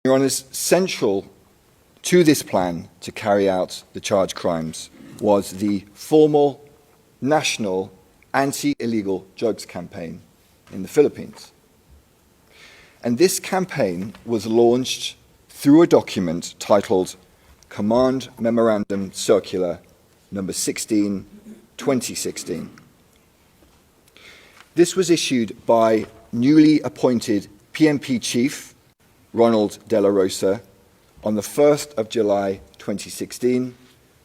Your Honours, central to this plan to carry out the charged crimes was the formal national anti-illegal drugs campaign in the Philippines. And this campaign was launched through a document titled Command Memorandum Circular number 16, 2016. This was issued by newly appointed PNP Chief Ronald De La Rosa on the 1st of July 2016,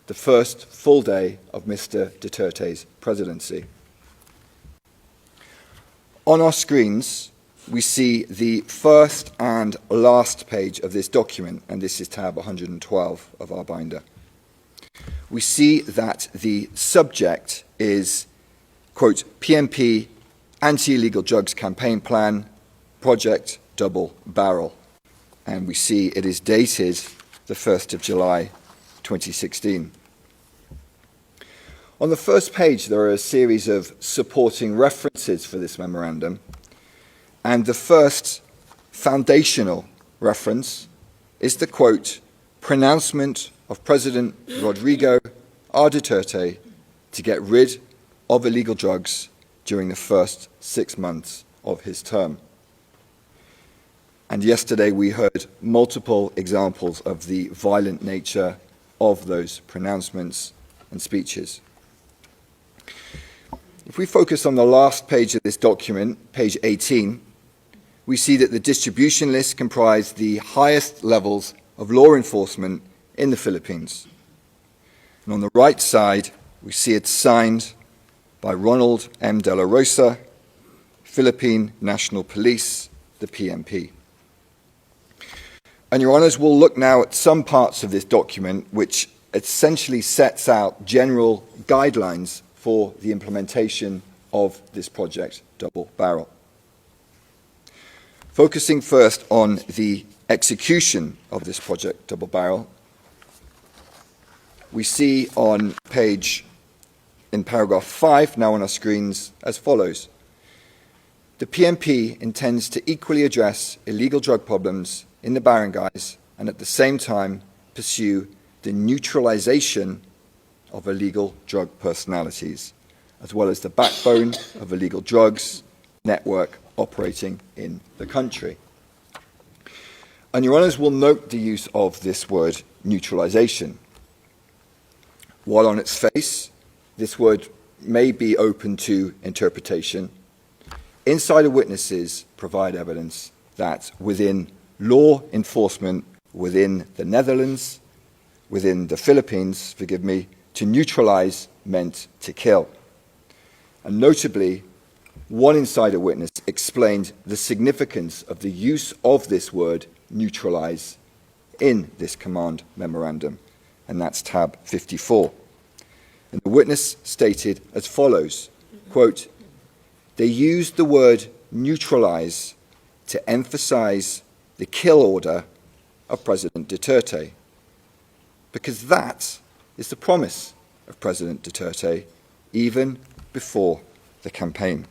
the first full day of Mr. Duterte's presidency. On our screens, we see the first and last page of this document, and this is tab 112 of our binder. We see that the subject is, quote, PNP Anti-Illegal Drugs Campaign Plan, Project Double Barrel. And we see it is dated the 1st of July 2016. On the first page, there are a series of supporting references for this memorandum. And the first foundational reference is the, quote, pronouncement of President Rodrigo R. Duterte to get rid of illegal drugs during the first 6 months of his term. And yesterday we heard multiple examples of the violent nature of those pronouncements and speeches. If we focus on the last page of this document, page 18, we see that the distribution list comprised the highest levels of law enforcement in the Philippines. And on the right side, we see it signed by Ronald M. De La Rosa, Philippine National Police, the PNP. And Your Honours, we'll look now at some parts of this document which essentially sets out general guidelines for the implementation of this project Double Barrel. Focusing first on the execution of this project Double Barrel, we see on in paragraph 5, now on our screens, as follows. The PNP intends to equally address illegal drug problems in the barangays and at the same time pursue the neutralization of illegal drug personalities, as well as the backbone of illegal drugs network operating in the country. And Your Honours will note the use of this word neutralization. While on its face, this word may be open to interpretation, insider witnesses provide evidence that within law enforcement within the Netherlands, within the Philippines, to neutralize meant to kill. And notably, one insider witness explained the significance of the use of this word neutralize in this command memorandum, and that's tab 54. And the witness stated as follows, quote, they used the word neutralize to emphasize the kill order of President Duterte, because that is the promise of President Duterte even before the campaign.